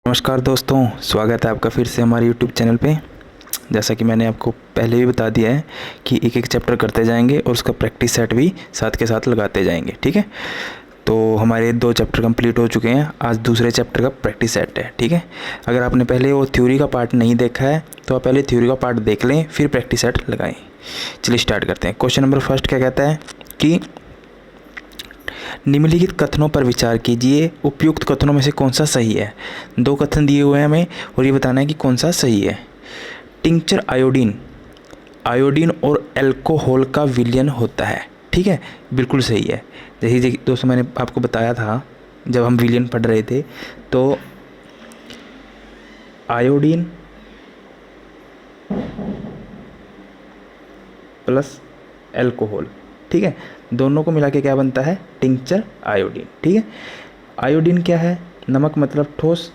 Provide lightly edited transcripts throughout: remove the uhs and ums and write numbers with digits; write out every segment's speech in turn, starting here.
नमस्कार दोस्तों, स्वागत है आपका फिर से हमारे YouTube चैनल पे। जैसा कि मैंने आपको पहले भी बता दिया है कि एक एक चैप्टर करते जाएंगे और उसका प्रैक्टिस सेट भी साथ के साथ लगाते जाएंगे, ठीक है। तो हमारे 2 चैप्टर कंप्लीट हो चुके हैं, आज दूसरे चैप्टर का प्रैक्टिस सेट है, ठीक है। अगर आपने पहले वो थ्योरी का पार्ट नहीं देखा है तो आप पहले थ्योरी का पार्ट देख लें, फिर प्रैक्टिस सेट लगाएँ। चलिए स्टार्ट करते हैं। क्वेश्चन नंबर फर्स्ट क्या कहता है कि निम्नलिखित कथनों पर विचार कीजिए, उपयुक्त कथनों में से कौन सा सही है। 2 कथन दिए हुए हैं हमें और ये बताना है कि कौन सा सही है। टिंचर आयोडीन और अल्कोहल का विलयन होता है, ठीक है, बिल्कुल सही है। जैसे दोस्तों मैंने आपको बताया था जब हम विलयन पढ़ रहे थे, तो आयोडीन प्लस अल्कोहल, ठीक है, दोनों को मिला के क्या बनता है, टिंचर आयोडीन, ठीक है। आयोडीन क्या है, नमक मतलब ठोस,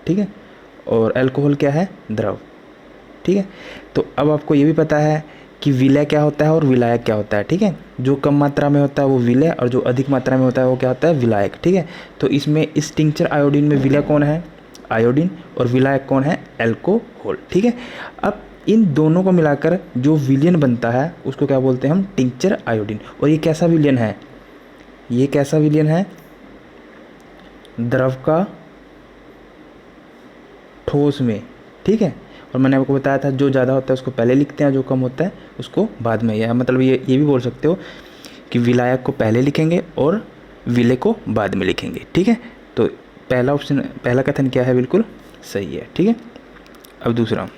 ठीक है, और अल्कोहल क्या है, द्रव, ठीक है। तो अब आपको ये भी पता है कि विलय क्या होता है और विलायक क्या होता है, ठीक है। जो कम मात्रा में होता है वो विलय और जो अधिक मात्रा में होता है वो क्या होता है, विलायक, ठीक है। तो इसमें इस टिंचर आयोडीन में विलय कौन है, आयोडीन, और विलायक कौन है, अल्कोहल, ठीक है। अब इन दोनों को मिलाकर जो विलयन बनता है उसको क्या बोलते हैं हम, टिंचर आयोडीन। और ये कैसा विलयन है, ये कैसा विलयन है, द्रव का ठोस में, ठीक है। और मैंने आपको बताया था जो ज़्यादा होता है उसको पहले लिखते हैं, जो कम होता है उसको बाद में। या मतलब ये भी बोल सकते हो कि विलायक को पहले लिखेंगे और विलय को बाद में लिखेंगे, ठीक है। तो पहला ऑप्शन, पहला कथन क्या है, बिल्कुल सही है, ठीक है। अब दूसरा,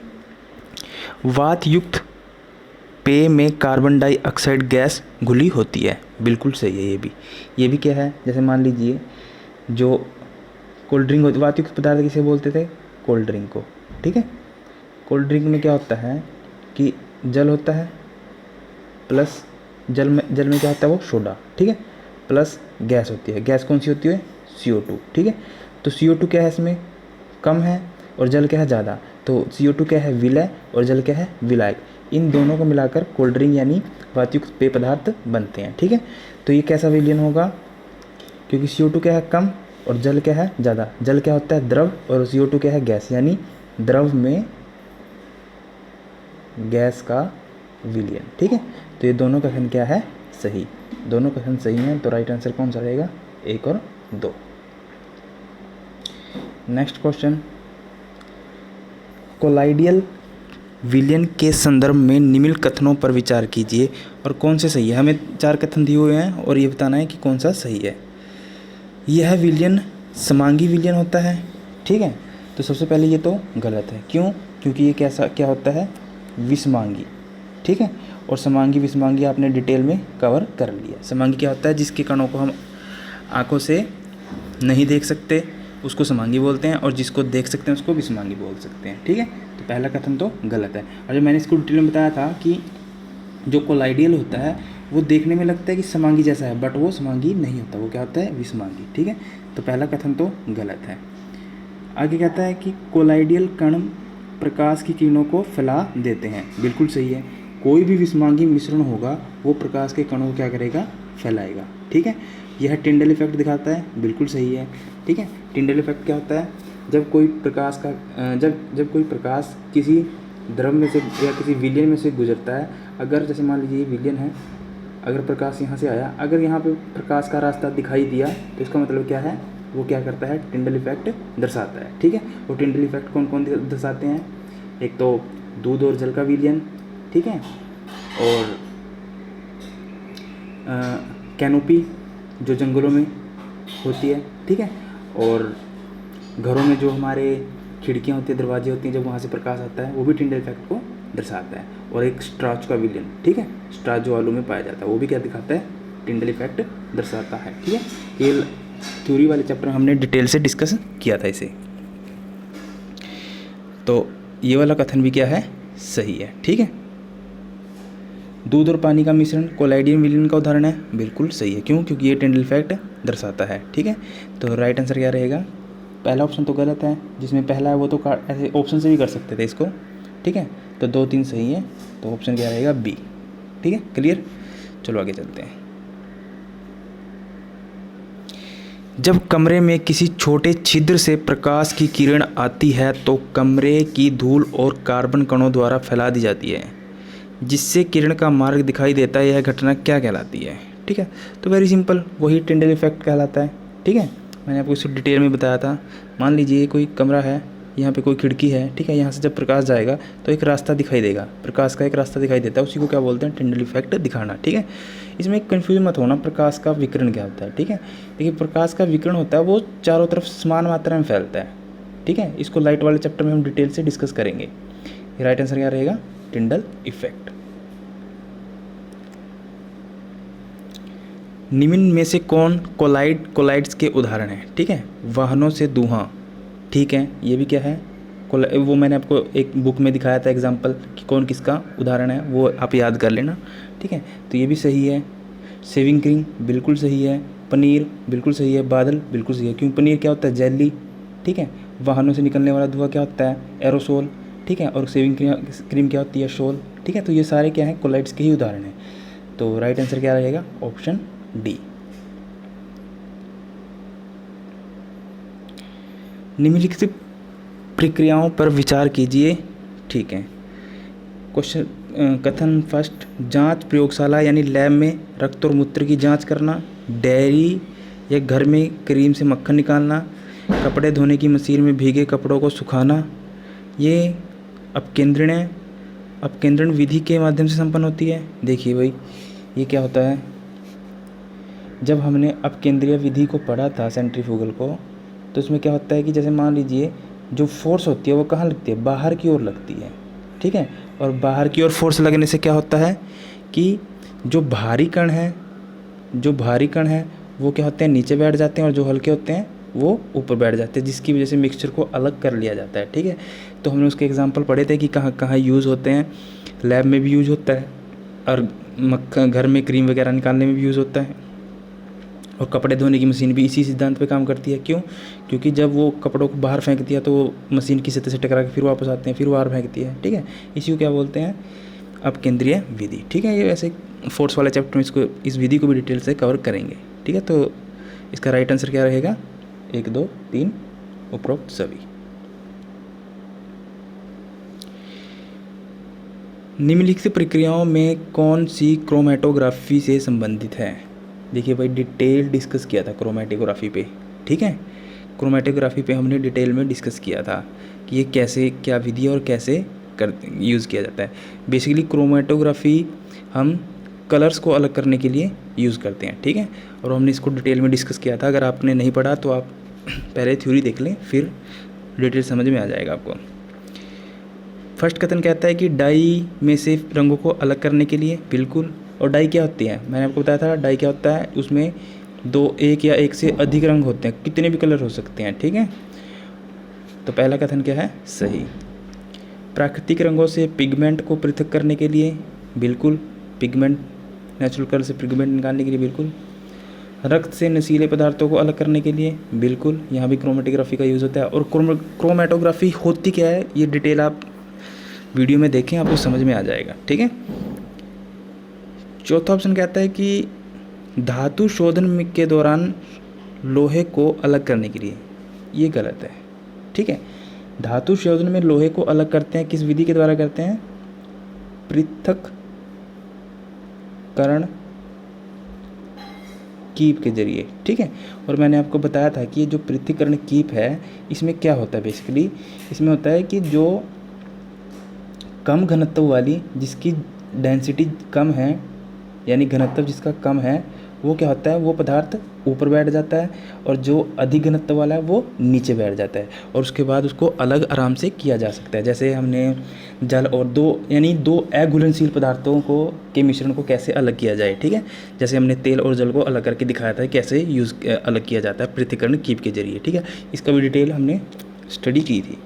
वात युक्त पेय में कार्बन डाइऑक्साइड गैस घुली होती है, बिल्कुल सही है। ये भी क्या है, जैसे मान लीजिए जो कोल्ड ड्रिंक होती, वात युक्त पदार्थ किसे बोलते थे, कोल्ड ड्रिंक को, ठीक है। कोल्ड ड्रिंक में क्या होता है कि जल होता है प्लस जल में क्या होता है, वो सोडा, ठीक है, प्लस गैस होती है। गैस कौन सी होती है, CO2, ठीक है। तो CO2 क्या है, इसमें कम है और जल क्या है, ज़्यादा। तो CO2 क्या है, विलय, और जल क्या है, विलायक। इन दोनों को मिलाकर कोल्ड ड्रिंक यानी वातयुक्त पेय पदार्थ बनते हैं, ठीक है। तो ये कैसा विलयन होगा, क्योंकि CO2 क्या है, कम और जल क्या है, ज़्यादा। जल क्या होता है, द्रव, और CO2 क्या है, गैस, यानी द्रव में गैस का विलयन, ठीक है। तो ये दोनों कथन क्या है, सही, दोनों कथन सही हैं। तो राइट आंसर कौन सा रहेगा, 1 और 2। नेक्स्ट क्वेश्चन, कोलाइडियल विलयन के संदर्भ में निम्नलिखित कथनों पर विचार कीजिए और कौन से सही है। हमें 4 कथन दिए हुए हैं और ये बताना है कि कौन सा सही है। यह विलयन समांगी विलयन होता है, ठीक है। तो सबसे पहले ये तो गलत है, क्यों, क्योंकि ये कैसा क्या होता है, विषमांगी, ठीक है। और समांगी विषमांगी आपने डिटेल में कवर कर लिया। समांगी क्या होता है, जिसके कणों को हम आंखों से नहीं देख सकते उसको समांगी बोलते हैं, और जिसको देख सकते हैं उसको विषमांगी बोल सकते हैं, ठीक है। तो पहला कथन तो गलत है। और जब मैंने इसको डिटेल में बताया था कि जो कोलाइडियल होता है वो देखने में लगता है कि समांगी जैसा है, बट वो समांगी नहीं होता, वो क्या होता है, विषमांगी, ठीक है। तो पहला कथन तो गलत है। आगे कहता है कि कोलाइडियल कण प्रकाश की किरणों को फैला देते हैं, बिल्कुल सही है। कोई भी विषमांगी मिश्रण होगा वो प्रकाश के कणों को क्या करेगा, फैलाएगा, ठीक है। यह टिंडल इफेक्ट दिखाता है, बिल्कुल सही है, ठीक है। टिंडल इफेक्ट क्या होता है, जब कोई प्रकाश का जब कोई प्रकाश किसी द्रव में से या किसी विलयन में से गुजरता है, अगर जैसे मान लीजिए विलयन है, अगर प्रकाश यहाँ से आया, अगर यहाँ पे प्रकाश का रास्ता दिखाई दिया तो इसका मतलब क्या है, वो क्या करता है, टिंडल इफेक्ट दर्शाता है, ठीक है। वो टिंडल इफेक्ट कौन कौन दर्शाते हैं, एक तो दूध और जल का विलयन, ठीक है, और कैनोपी जो जंगलों में होती है, ठीक है, और घरों में जो हमारे खिड़कियाँ होती है, दरवाजे होती हैं, जब वहाँ से प्रकाश आता है वो भी टिंडल इफेक्ट को दर्शाता है। और एक स्ट्राच का विलयन, ठीक है, स्ट्राच जो आलू में पाया जाता है वो भी क्या दिखाता है, टिंडल इफेक्ट दर्शाता है, ठीक है। ये थ्योरी वाले चैप्टर में हमने डिटेल से डिस्कस किया था इसे। तो ये वाला कथन भी क्या है, सही है, ठीक है। दूध और पानी का मिश्रण कोलाइडियन विलयन का उदाहरण है, बिल्कुल सही है, क्यों, क्योंकि ये टिंडल इफेक्ट दर्शाता है, ठीक है। तो राइट आंसर क्या रहेगा, पहला ऑप्शन तो गलत है, जिसमें पहला है वो तो ऐसे ऑप्शन से भी कर सकते थे इसको, ठीक है। तो 2 3 सही है, तो ऑप्शन क्या रहेगा, बी, ठीक है, क्लियर। चलो आगे चलते हैं। जब कमरे में किसी छोटे छिद्र से प्रकाश की किरण आती है तो कमरे की धूल और कार्बन कणों द्वारा फैला दी जाती है, जिससे किरण का मार्ग दिखाई देता है। यह घटना क्या कहलाती है? ठीक है, तो वेरी सिंपल, वही टिंडल इफेक्ट कहलाता है। ठीक है, मैंने आपको इसको डिटेल में बताया था। मान लीजिए कोई कमरा है, यहाँ पे कोई खिड़की है, ठीक है, यहाँ से जब प्रकाश जाएगा तो एक रास्ता दिखाई देगा, प्रकाश का एक रास्ता दिखाई देता है, उसी को क्या बोलते हैं? टिंडल इफेक्ट दिखाना। ठीक है, इसमें कंफ्यूज मत होना, प्रकाश का विकिरण क्या होता है। ठीक है, देखिए प्रकाश का विकिरण होता है वो चारों तरफ समान मात्रा में फैलता है। ठीक है, इसको लाइट वाले चैप्टर में हम डिटेल से डिस्कस करेंगे। राइट आंसर क्या रहेगा? Tyndall effect. निम्न में से कौन कोलाइड्स के उदाहरण हैं? ठीक है, वाहनों से धुआं, ठीक है, ये भी क्या है? वो मैंने आपको एक बुक में दिखाया था एग्जाम्पल कि कौन किसका उदाहरण है, वो आप याद कर लेना। ठीक है, तो ये भी सही है। शेविंग क्रीम बिल्कुल सही है, पनीर बिल्कुल सही है, बादल बिल्कुल सही है। क्यों? पनीर क्या होता है? जेली। ठीक है, वाहनों से निकलने वाला धुआं क्या होता है? एरोसोल। ठीक है, और शेविंग क्रीम क्या होती है? शोल। ठीक है, तो ये सारे क्या हैं? कोलाइड्स के ही उदाहरण हैं। तो राइट आंसर क्या रहेगा? Option D. निम्नलिखित प्रक्रियाओं पर विचार कीजिए। ठीक है, क्वेश्चन कथन फर्स्ट, जांच प्रयोगशाला यानी लैब में रक्त और मूत्र की जांच करना, डेयरी या घर में क्रीम से मक्खन निकालना, कपड़े धोने की मशीन में भीगे कपड़ों को सुखाना। ये अपकेंद्रण विधि के माध्यम से संपन्न होती है। देखिए भाई, ये क्या होता है? जब हमने अपकेंद्रीय विधि को पढ़ा था, सेंट्रीफ्यूगल को, तो उसमें क्या होता है कि जैसे मान लीजिए जो फोर्स होती है वो कहाँ लगती है? बाहर की ओर लगती है। ठीक है, और बाहर की ओर फोर्स लगने से क्या होता है कि जो भारी कण है वो क्या होते हैं? नीचे बैठ जाते हैं, और जो हल्के होते हैं वो ऊपर बैठ जाते हैं, जिसकी वजह से मिक्सचर को अलग कर लिया जाता है। ठीक है, तो हमने उसके एग्जाम्पल पढ़े थे कि कहाँ कहाँ यूज़ होते हैं। लैब में भी यूज़ होता है, और मक्खन घर में क्रीम वगैरह निकालने में भी यूज़ होता है, और कपड़े धोने की मशीन भी इसी सिद्धांत पे काम करती है। क्यों? क्योंकि जब वो कपड़ों को बाहर फेंक दिया तो वो मशीन की सतह से टकरा के फिर वापस आते हैं, फिर बाहर फेंकती है। ठीक है, इसी को क्या बोलते हैं? अपकेंद्रीय विधि। ठीक है, ये वैसे फोर्स वाले चैप्टर में इस विधि को भी डिटेल से कवर करेंगे। ठीक है, तो इसका राइट आंसर क्या रहेगा? 1, 2, 3 उपरोक्त सभी। निम्नलिखित प्रक्रियाओं में कौन सी क्रोमेटोग्राफी से संबंधित है? देखिए भाई, डिटेल डिस्कस किया था क्रोमेटोग्राफी पे। ठीक है, क्रोमेटोग्राफी पे हमने डिटेल में डिस्कस किया था कि ये कैसे, क्या विधि और कैसे यूज़ किया जाता है। बेसिकली क्रोमेटोग्राफी हम कलर्स को अलग करने के लिए यूज़ करते हैं। ठीक है, और हमने इसको डिटेल में डिस्कस किया था। अगर आपने नहीं पढ़ा तो आप पहले थ्योरी देख लें, फिर डिटेल समझ में आ जाएगा आपको। फर्स्ट कथन कहता है कि डाई में से रंगों को अलग करने के लिए, बिल्कुल। और डाई क्या होती है? मैंने आपको बताया था डाई क्या होता है। उसमें एक या एक से अधिक रंग होते हैं, कितने भी कलर हो सकते हैं। ठीक है, तो पहला कथन क्या है? सही। प्राकृतिक रंगों से पिगमेंट को पृथक करने के लिए, बिल्कुल। पिगमेंट, नेचुरल कलर से पिगमेंट निकालने के लिए, बिल्कुल। रक्त से नशीले पदार्थों को अलग करने के लिए, बिल्कुल, यहाँ भी क्रोमेटोग्राफी का यूज़ होता है। और क्रोमेटोग्राफी होती क्या है, ये डिटेल आप वीडियो में देखें, आपको समझ में आ जाएगा। ठीक है, चौथा ऑप्शन कहता है कि धातु शोधन के दौरान लोहे को अलग करने के लिए। ये गलत है। ठीक है, धातु शोधन में लोहे को अलग करते हैं, किस विधि के द्वारा करते हैं? पृथक्करण कीप के जरिए। ठीक है, और मैंने आपको बताया था कि ये जो पृथक्करण कीप है, इसमें क्या होता है? बेसिकली इसमें होता है कि जो कम घनत्व वाली, जिसकी डेंसिटी कम है, यानी घनत्व जिसका कम है, वो क्या होता है? वो पदार्थ ऊपर बैठ जाता है, और जो अधिक घनत्व वाला है वो नीचे बैठ जाता है, और उसके बाद उसको अलग आराम से किया जा सकता है। जैसे हमने जल और दो अघुलनशील पदार्थों को के मिश्रण को कैसे अलग किया जाए। ठीक है, जैसे हमने तेल और जल को अलग करके दिखाया था कैसे अलग किया जाता है पृथक्करण कीप के जरिए। ठीक है, इसका भी डिटेल हमने स्टडी की थी।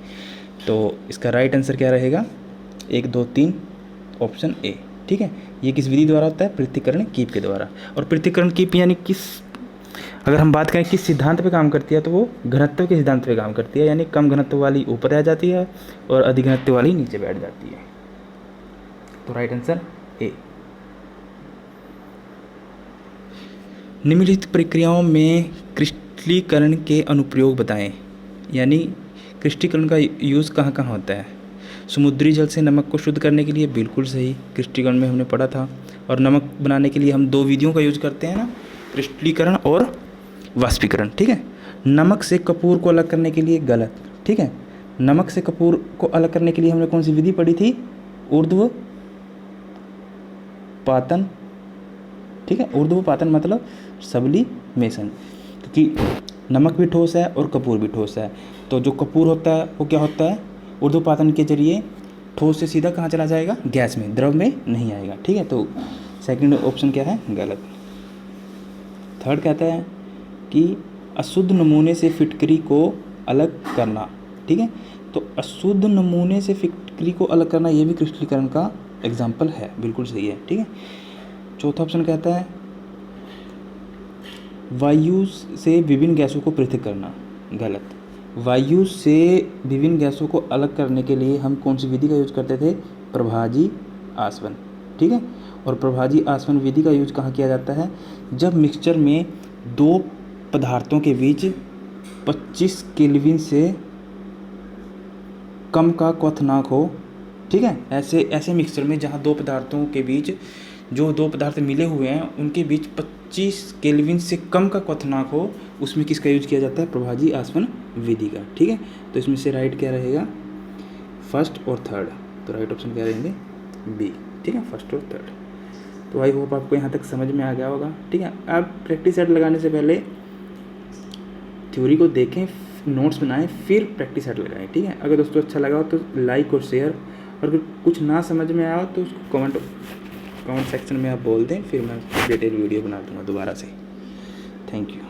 तो इसका राइट आंसर क्या रहेगा? 1, 2, 3 ऑप्शन ए। ठीक है, ये किस विधि द्वारा होता है? पृथक्करण कीप के द्वारा। और पृथक्करण कीप यानी अगर हम बात करें किस सिद्धांत पे काम करती है, तो वो घनत्व के सिद्धांत पे काम करती है, यानी कम घनत्व वाली ऊपर आ जाती है और अधिक घनत्व वाली नीचे बैठ जाती है। तो राइट आंसर ए। निम्नलिखित प्रक्रियाओं में क्रिस्टलीकरण के अनुप्रयोग बताएं। यानी क्रिस्टलीकरण का यूज़ कहाँ कहाँ होता है। समुद्री जल से नमक को शुद्ध करने के लिए, बिल्कुल सही, क्रिस्टलीकरण में हमने पढ़ा था। और नमक बनाने के लिए हम 2 विधियों का यूज़ करते हैं ना, क्रिस्टलीकरण और वाष्पीकरण, ठीक है। नमक से कपूर को अलग करने के लिए, गलत, ठीक है। नमक से कपूर को अलग करने के लिए हमने कौन सी विधि पढ़ी थी, ऊर्ध्वपातन, ठीक है। ऊर्ध्वपातन मतलब सबलीमेशन, क्योंकि नमक भी ठोस है और कपूर भी ठोस है। तो जो कपूर होता है वो क्या होता है, ऊर्ध्वपातन के जरिए ठोस से सीधा कहाँ चला जाएगा, गैस में, द्रव में नहीं आएगा, ठीक है। तो सेकंड ऑप्शन क्या है, गलत। थर्ड कहता है कि अशुद्ध नमूने से फिटकरी को अलग करना, ठीक है। तो अशुद्ध नमूने से फिटकरी को अलग करना, ये भी क्रिस्टलीकरण का एग्जाम्पल है, बिल्कुल सही है, ठीक है। चौथा ऑप्शन कहता है वायु से विभिन्न गैसों को पृथक करना, गलत। वायु से विभिन्न गैसों को अलग करने के लिए हम कौन सी विधि का यूज करते थे, प्रभाजी आसवन, ठीक है। और प्रभाजी आसवन विधि का यूज कहाँ किया जाता है, जब मिक्सचर में 2 पदार्थों के बीच 25 केल्विन से कम का क्वथनांक हो, ठीक है। ऐसे मिक्सचर में जहाँ 2 पदार्थों के बीच, जो 2 पदार्थ मिले हुए हैं उनके बीच 25 केल्विन से कम का क्वथनांक हो, उसमें किसका यूज किया जाता है, प्रभाजी आसवन विधि का, ठीक है। तो इसमें से राइट क्या रहेगा, फर्स्ट और थर्ड। तो राइट ऑप्शन क्या रहेंगे, बी, ठीक है, फर्स्ट और थर्ड। तो आई होप आपको यहाँ तक समझ में आ गया होगा, ठीक है। आप प्रैक्टिस सेट लगाने से पहले थ्योरी को देखें, नोट्स बनाएं, फिर प्रैक्टिस सेट लगाएं, ठीक है। अगर दोस्तों अच्छा लगा हो तो लाइक और शेयर, और अगर कुछ ना समझ में आया तो उसको कमेंट सेक्शन में आप बोल दें, फिर मैं डिटेल वीडियो बना दूंगा दोबारा से। Thank you.